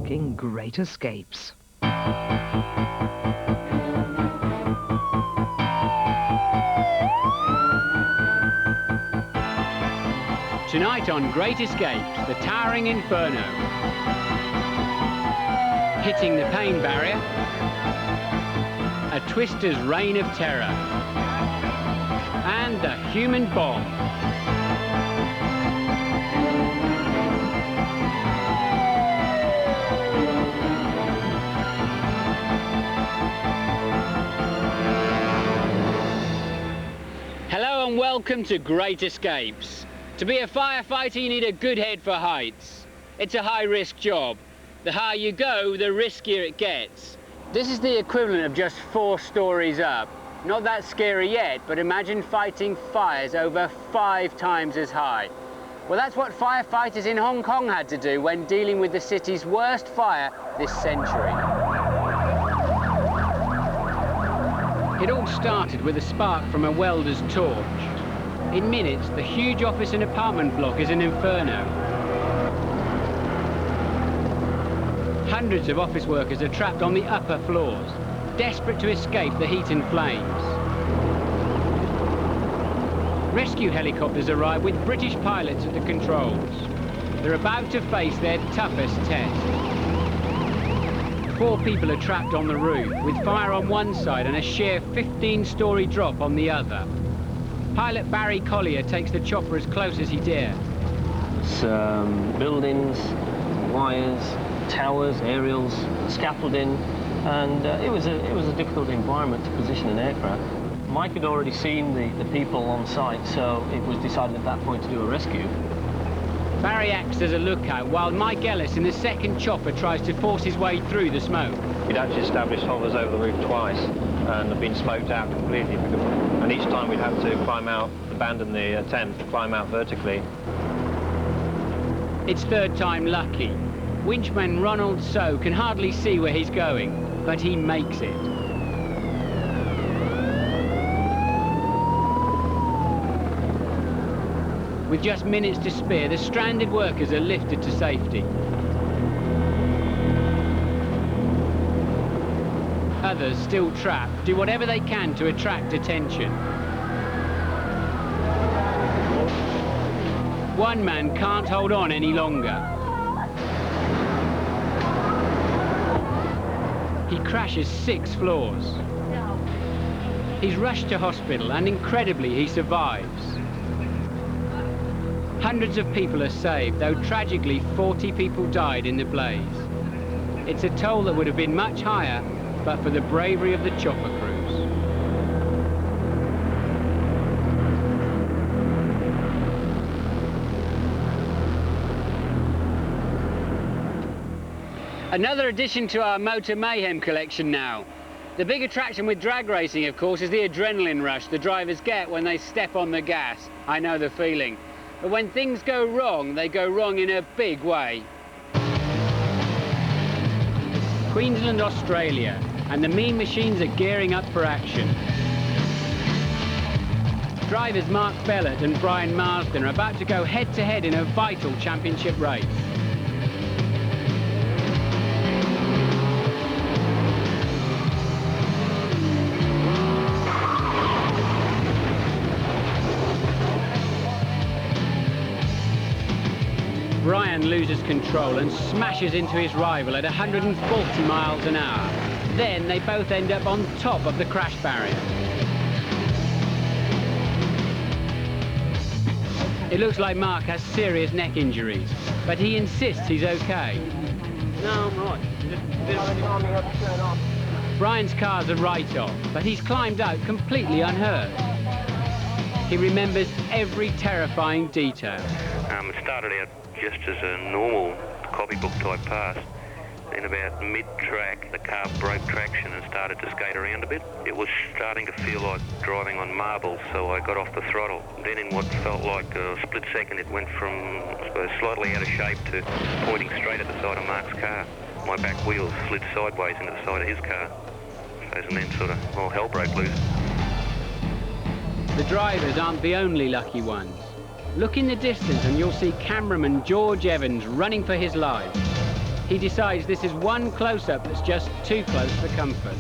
talking Great Escapes. Tonight on Great Escapes, the towering inferno. Hitting the pain barrier. A twister's reign of terror. And the human bomb. Hello and welcome to Great Escapes. To be a firefighter, you need a good head for heights. It's a high-risk job. The higher you go, the riskier it gets. This is the equivalent of just 4 stories up. Not that scary yet, but imagine fighting fires over 5 times as high. Well, that's what firefighters in Hong Kong had to do when dealing with the city's worst fire this century. It all started with a spark from a welder's torch. In minutes, the huge office and apartment block is an inferno. Hundreds of office workers are trapped on the upper floors, desperate to escape the heat and flames. Rescue helicopters arrive with British pilots at the controls. They're about to face their toughest test. 4 people are trapped on the roof, with fire on one side and a sheer 15-story drop on the other. Pilot Barry Collier takes the chopper as close as he dare. Buildings, wires, towers, aerials, scaffolding, and it was a difficult environment to position an aircraft. Mike had already seen the people on site, so it was decided at that point to do a rescue. Barry acts as a lookout while Mike Ellis in the second chopper tries to force his way through the smoke. We'd actually established hovers over the roof twice and have been smoked out completely. And each time we'd have to climb out, abandon the tent, climb out vertically. It's third time lucky. Winchman Ronald So can hardly see where he's going, but he makes it. With just minutes to spare, the stranded workers are lifted to safety. Others, still trapped, do whatever they can to attract attention. One man can't hold on any longer. He crashes 6 floors. He's rushed to hospital and incredibly he survives. Hundreds of people are saved, though tragically 40 people died in the blaze. It's a toll that would have been much higher, but for the bravery of the chopper crews. Another addition to our Motor Mayhem collection now. The big attraction with drag racing, of course, is the adrenaline rush the drivers get when they step on the gas. I know the feeling. But when things go wrong, they go wrong in a big way. Queensland, Australia, and the Mean Machines are gearing up for action. Drivers Mark Bellett and Brian Marsden are about to go head-to-head in a vital championship race. Brian loses control and smashes into his rival at 140 miles an hour. Then they both end up on top of the crash barrier. It looks like Mark has serious neck injuries, but he insists he's okay. No, I'm right. Brian's car's a write-off, but he's climbed out completely unhurt. He remembers every terrifying detail. It started out just as a normal copybook type pass. Then about mid-track, the car broke traction and started to skate around a bit. It was starting to feel like driving on marbles, so I got off the throttle. Then in what felt like a split second, it went from, I suppose, slightly out of shape to pointing straight at the side of Mark's car. My back wheels slid sideways into the side of his car. And then sort of, well, hell broke loose. The drivers aren't the only lucky ones. Look in the distance and you'll see cameraman George Evans running for his life. he decides this is one close-up that's just too close for comfort.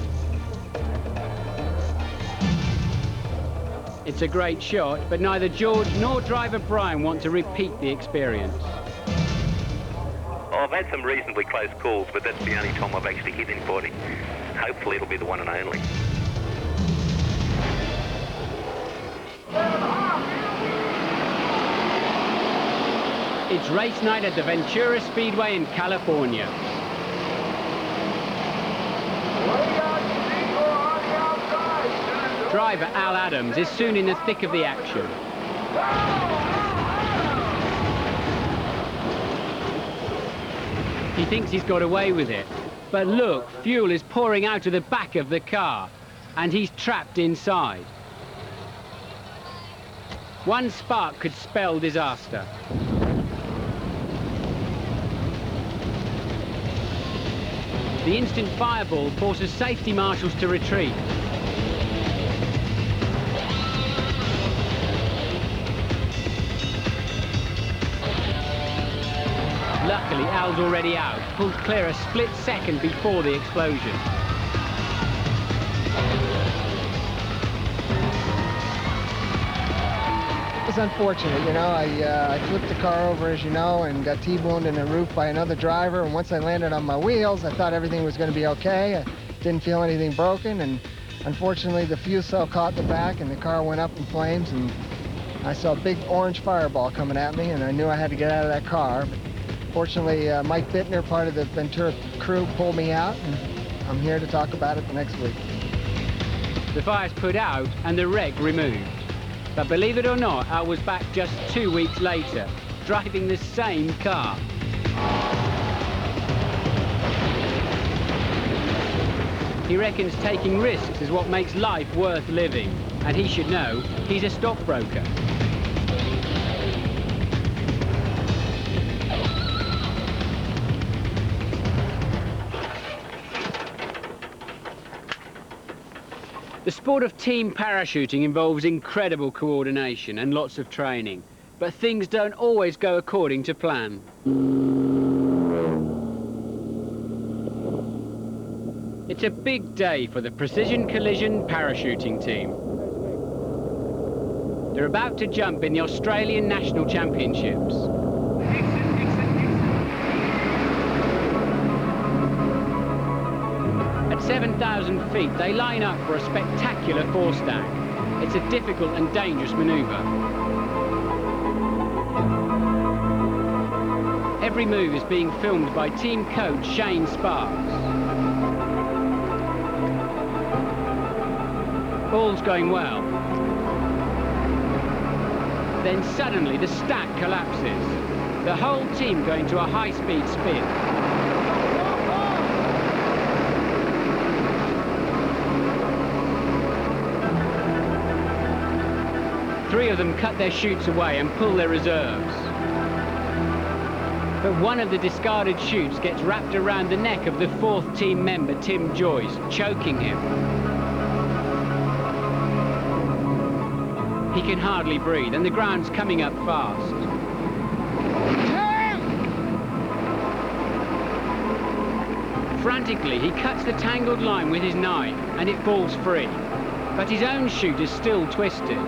It's a great shot, but neither George nor driver Brian want to repeat the experience. Oh, I've had some reasonably close calls, but that's the only time I've actually hit anybody. Hopefully it'll be the one and only. It's race night at the Ventura Speedway in California. Driver Al Adams is soon in the thick of the action. He thinks he's got away with it, but look, fuel is pouring out of the back of the car, and he's trapped inside. One spark could spell disaster. The instant fireball forces safety marshals to retreat. Luckily, Al's already out, pulled clear a split second before the explosion. It was unfortunate, you know. I flipped the car over, as you know, and got T-boned in the roof by another driver. And once I landed on my wheels, I thought everything was going to be okay. I didn't feel anything broken, and unfortunately, the fuel cell caught the back, and the car went up in flames. And I saw a big orange fireball coming at me, and I knew I had to get out of that car. But fortunately, Mike Bittner, part of the Ventura crew, pulled me out, and I'm here to talk about it the next week. The fire's put out and the wreck removed. But believe it or not, Al was back just 2 weeks later, driving the same car. He reckons taking risks is what makes life worth living, and he should know he's a stockbroker. The sport of team parachuting involves incredible coordination and lots of training, but things don't always go according to plan. It's a big day for the Precision Collision parachuting team. They're about to jump in the Australian National Championships. At 7,000 feet, they line up for a spectacular four-stack. It's a difficult and dangerous manoeuvre. Every move is being filmed by team coach Shane Sparks. All's going well. Then suddenly the stack collapses. The whole team go into a high-speed spin. Three of them cut their chutes away and pull their reserves. But one of the discarded chutes gets wrapped around the neck of the fourth team member, Tim Joyce, choking him. He can hardly breathe, and the ground's coming up fast. Frantically, he cuts the tangled line with his knife, and it falls free. But his own chute is still twisted.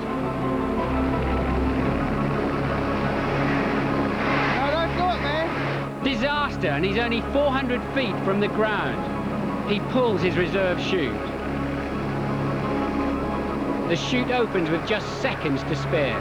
Disaster, and he's only 400 feet from the ground. He pulls his reserve chute. The chute opens with just seconds to spare.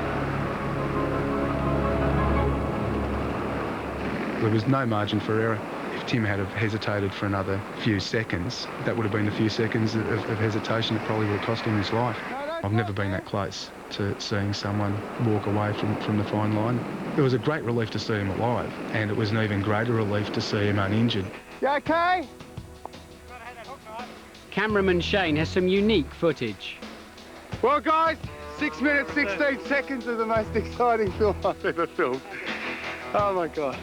There was no margin for error. If Tim had have hesitated for another few seconds, that would have been the few seconds of hesitation that probably would have cost him his life. I've never been that close to seeing someone walk away from the fine line. It was a great relief to see him alive, and it was an even greater relief to see him uninjured. You okay? Cameraman Shane has some unique footage. Well, guys, 6 minutes, 16 seconds is the most exciting film I've ever filmed. Oh, my God.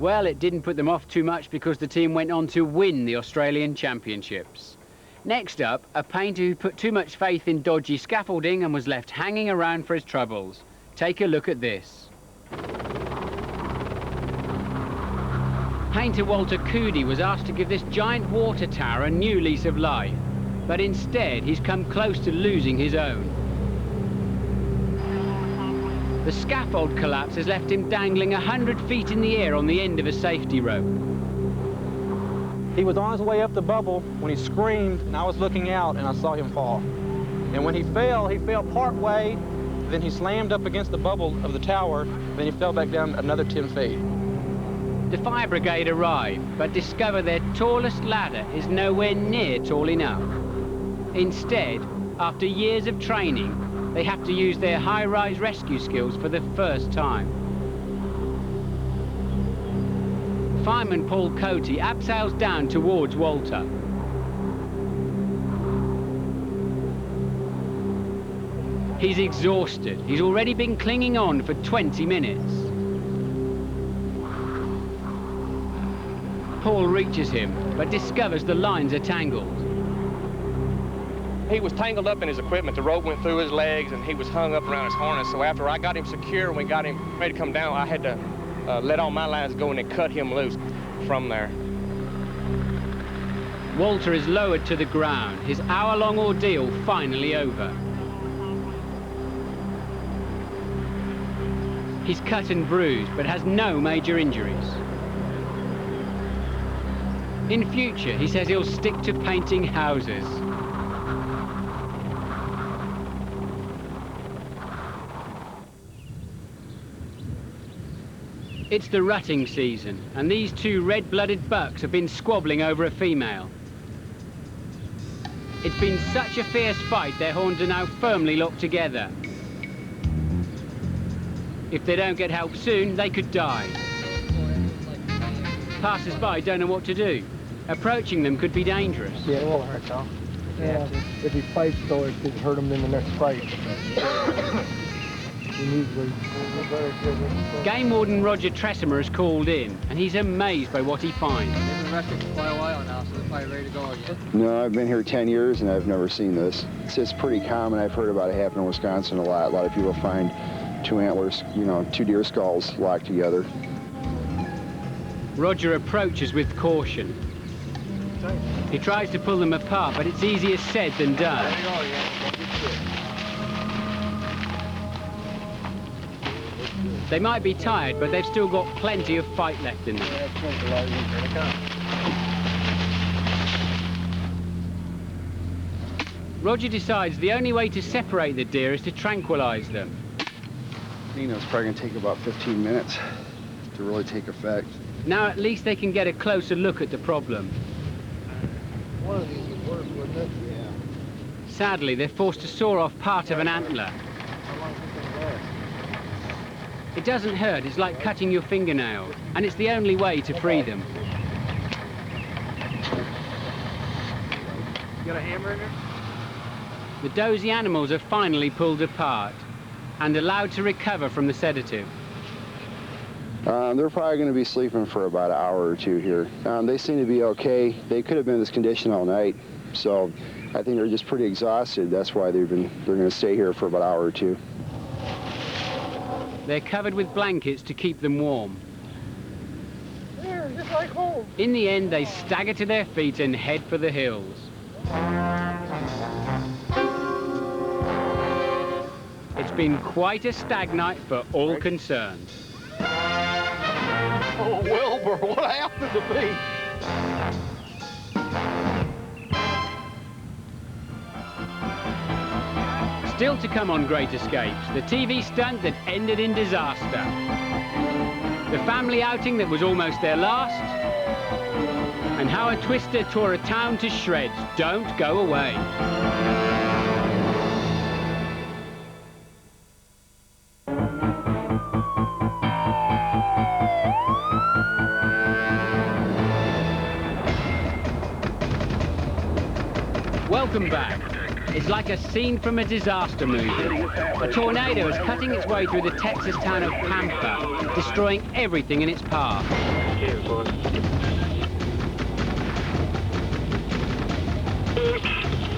Well, it didn't put them off too much because the team went on to win the Australian Championships. Next up, a painter who put too much faith in dodgy scaffolding and was left hanging around for his troubles. Take a look at this. Painter Walter Coody was asked to give this giant water tower a new lease of life, but instead he's come close to losing his own. The scaffold collapse has left him dangling 100 feet in the air on the end of a safety rope. He was on his way up the bubble when he screamed, and I was looking out and I saw him fall. And when he fell part way, then he slammed up against the bubble of the tower, then he fell back down another 10 feet. The fire brigade arrive, but discover their tallest ladder is nowhere near tall enough. Instead, after years of training, they have to use their high-rise rescue skills for the first time. Fireman Paul Coty abseils down towards Walter. He's exhausted. He's already been clinging on for 20 minutes. Paul reaches him, but discovers the lines are tangled. He was tangled up in his equipment. The rope went through his legs and he was hung up around his harness. So after I got him secure and we got him ready to come down, I had to let all my lines go and then cut him loose from there. Walter is lowered to the ground, his hour-long ordeal finally over. He's cut and bruised, but has no major injuries. In future, he says he'll stick to painting houses. It's the rutting season, and these two red-blooded bucks have been squabbling over a female. It's been such a fierce fight, their horns are now firmly locked together. If they don't get help soon, they could die. Passers-by don't know what to do. Approaching them could be dangerous. Yeah, it will hurt though. Yeah. If he fights though, it could hurt him in the next fight. Game Warden Roger Tressimer is called in, and he's amazed by what he finds. They've been resting for quite a while now, so they're probably ready to go again. No, I've been here 10 years and I've never seen this. It's pretty common. I've heard about it happen in Wisconsin a lot. A lot of people find two antlers, you know, two deer skulls locked together. Roger approaches with caution. He tries to pull them apart, but it's easier said than done. They might be tired, but they've still got plenty of fight left in them. Roger decides the only way to separate the deer is to tranquilize them. You know, it's probably going to take about 15 minutes to really take effect. Now at least they can get a closer look at the problem. One of these would work, wouldn't it? Yeah. Sadly, they're forced to saw off part of an antler. How long is it going to last? It doesn't hurt, it's like cutting your fingernail, and it's the only way to free them. You got a hammer in there? The dozy animals are finally pulled apart and allowed to recover from the sedative. They're probably going to be sleeping for about an hour or two here. They seem to be okay. They could have been in this condition all night, so I think they're just pretty exhausted. That's why they're going to stay here for about an hour or two. They're covered with blankets to keep them warm. There, just like home. In the end, they stagger to their feet and head for the hills. It's been quite a stag night for all concerned. Oh, Wilbur, what happened to me? Still to come on Great Escapes, the TV stunt that ended in disaster. The family outing that was almost their last. And how a twister tore a town to shreds. Don't go away. Welcome back. It's like a scene from a disaster movie. A tornado is cutting its way through the Texas town of Pampa, destroying everything in its path.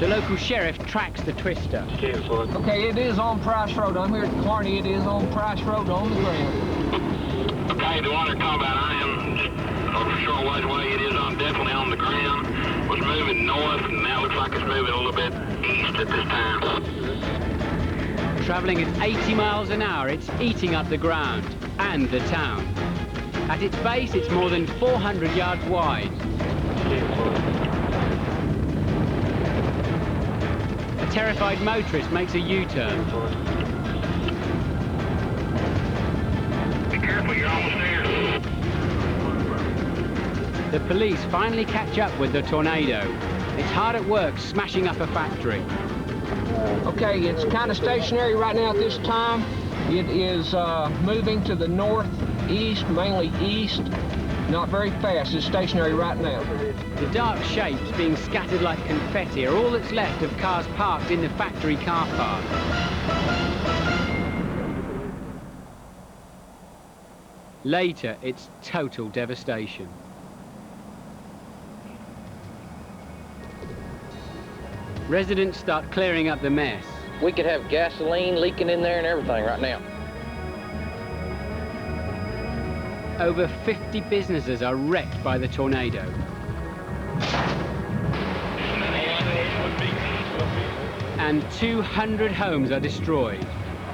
The local sheriff tracks the twister. Okay, it is on Price Road. I'm here at Clarny. It is on Price Road on the ground. Okay, the water combat, I am just a short ways away. It is definitely on the ground. Was moving north, and now looks like it's moving a little bit east at this time. Travelling at 80 miles an hour, it's eating up the ground and the town. At its base, it's more than 400 yards wide. A terrified motorist makes a U-turn. Be careful, you're almost there. The police finally catch up with the tornado. It's hard at work smashing up a factory. Okay, it's kind of stationary right now at this time. It is moving to the northeast, mainly east. Not very fast. It's stationary right now. The dark shapes being scattered like confetti are all that's left of cars parked in the factory car park. Later, it's total devastation. Residents start clearing up the mess. We could have gasoline leaking in there and everything right now. Over 50 businesses are wrecked by the tornado. And 200 homes are destroyed.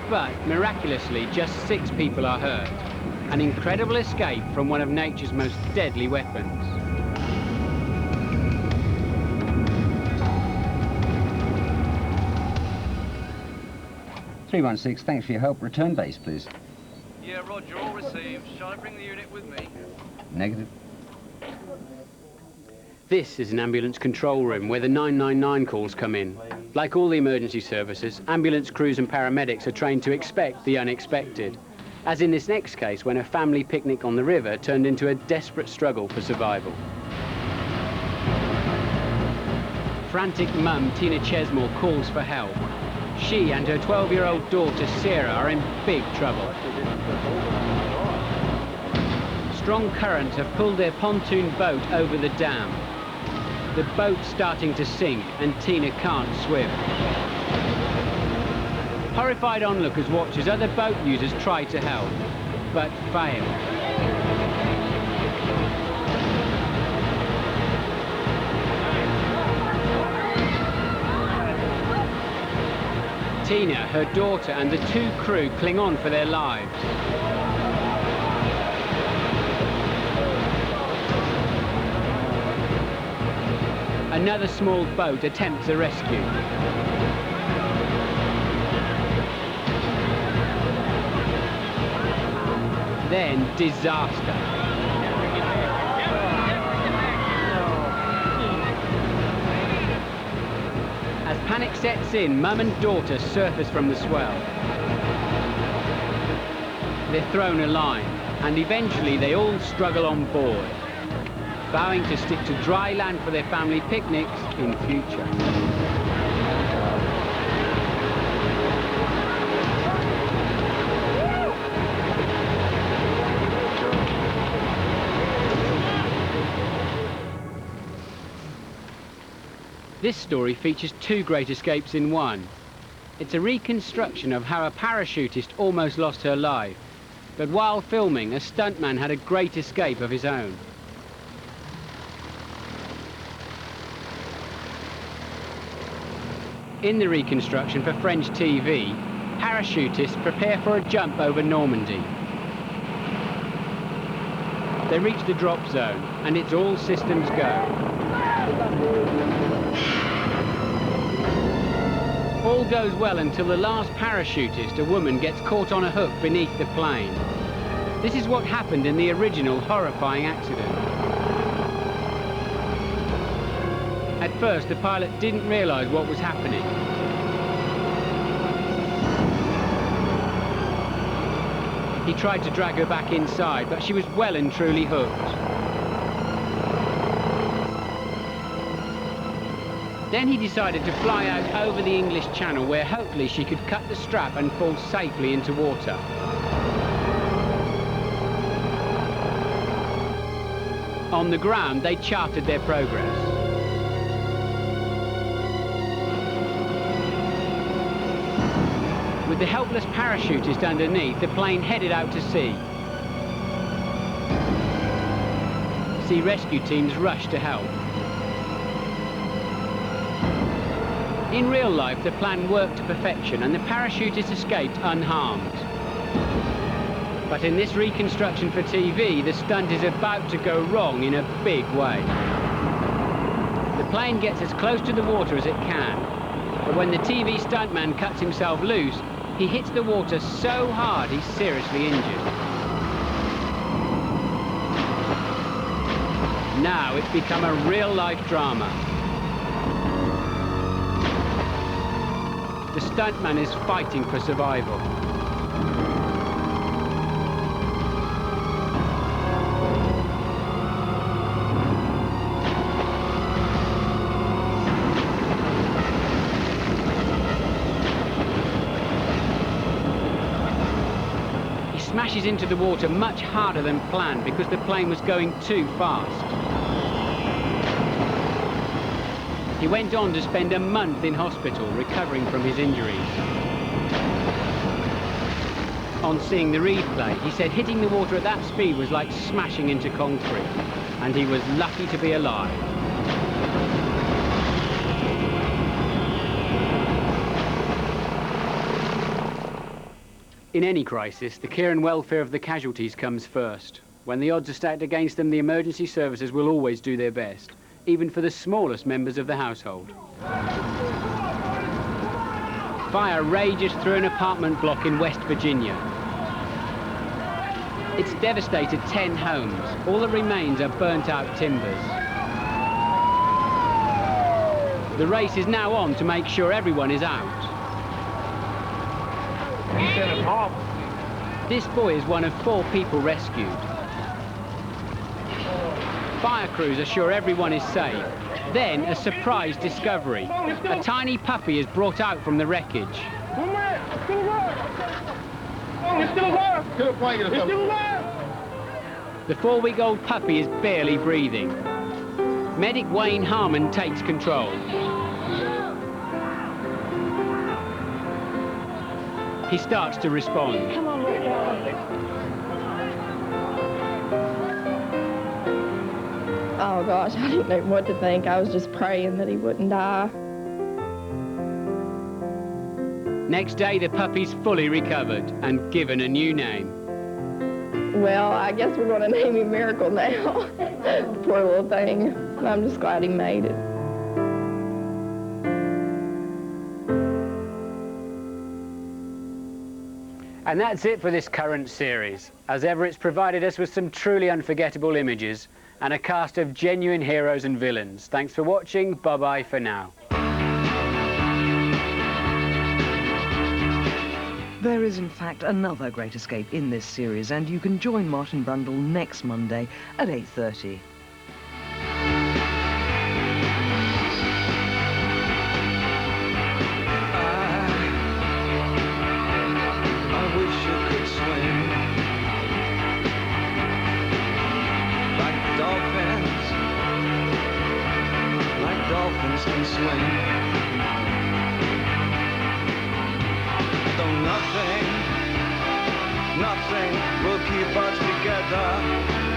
But miraculously, just 6 people are hurt. An incredible escape from one of nature's most deadly weapons. 316, thanks for your help. Return base, please. Yeah, roger, all received. Shall I bring the unit with me? Negative. This is an ambulance control room where the 999 calls come in. Like all the emergency services, ambulance crews and paramedics are trained to expect the unexpected. As in this next case, when a family picnic on the river turned into a desperate struggle for survival. Frantic mum Tina Chesmore calls for help. She and her 12-year-old daughter Sarah are in big trouble. Strong currents have pulled their pontoon boat over the dam. The boat's starting to sink and Tina can't swim. Horrified onlookers watch as other boat users try to help, but fail. Tina, her daughter and the 2 crew cling on for their lives. Another small boat attempts a rescue. Then disaster. As panic sets in, mum and daughter surface from the swell. They're thrown a line, and eventually they all struggle on board, vowing to stick to dry land for their family picnics in future. This story features 2 great escapes in one. It's a reconstruction of how a parachutist almost lost her life, but while filming, a stuntman had a great escape of his own. In the reconstruction for French TV, parachutists prepare for a jump over Normandy. They reach the drop zone, and it's all systems go. All goes well until the last parachutist, a woman, gets caught on a hook beneath the plane. This is what happened in the original horrifying accident. At first, the pilot didn't realize what was happening. He tried to drag her back inside, but she was well and truly hooked. Then he decided to fly out over the English Channel, where hopefully she could cut the strap and fall safely into water. On the ground, they charted their progress. With the helpless parachutist underneath, the plane headed out to sea. Sea rescue teams rushed to help. In real life, the plan worked to perfection and the parachutist escaped unharmed. But in this reconstruction for TV, the stunt is about to go wrong in a big way. The plane gets as close to the water as it can, but when the TV stuntman cuts himself loose, he hits the water so hard he's seriously injured. Now it's become a real-life drama. The stuntman is fighting for survival. He smashes into the water much harder than planned because the plane was going too fast. He went on to spend a month in hospital recovering from his injuries. On seeing the replay, he said hitting the water at that speed was like smashing into concrete, and he was lucky to be alive. In any crisis, the care and welfare of the casualties comes first. When the odds are stacked against them, the emergency services will always do their best, even for the smallest members of the household. Fire rages through an apartment block in West Virginia. It's devastated 10 homes. All that remains are burnt-out timbers. The race is now on to make sure everyone is out. This boy is one of 4 people rescued. Fire crews are sure everyone is safe. Then, a surprise discovery. A tiny puppy is brought out from the wreckage. The 4-week-old puppy is barely breathing. Medic Wayne Harmon takes control. He starts to respond. Come on, little dog. Oh gosh, I didn't know what to think. I was just praying that he wouldn't die. Next day, the puppy's fully recovered and given a new name. Well, I guess we're going to name him Miracle now. Poor little thing. I'm just glad he made it. And that's it for this current series. As ever, it's provided us with some truly unforgettable images and a cast of genuine heroes and villains. Thanks for watching. Bye-bye for now. There is, in fact, another Great Escape in this series, and you can join Martin Brundle next Monday at 8:30. Dolphins can swim. Though nothing will keep us together.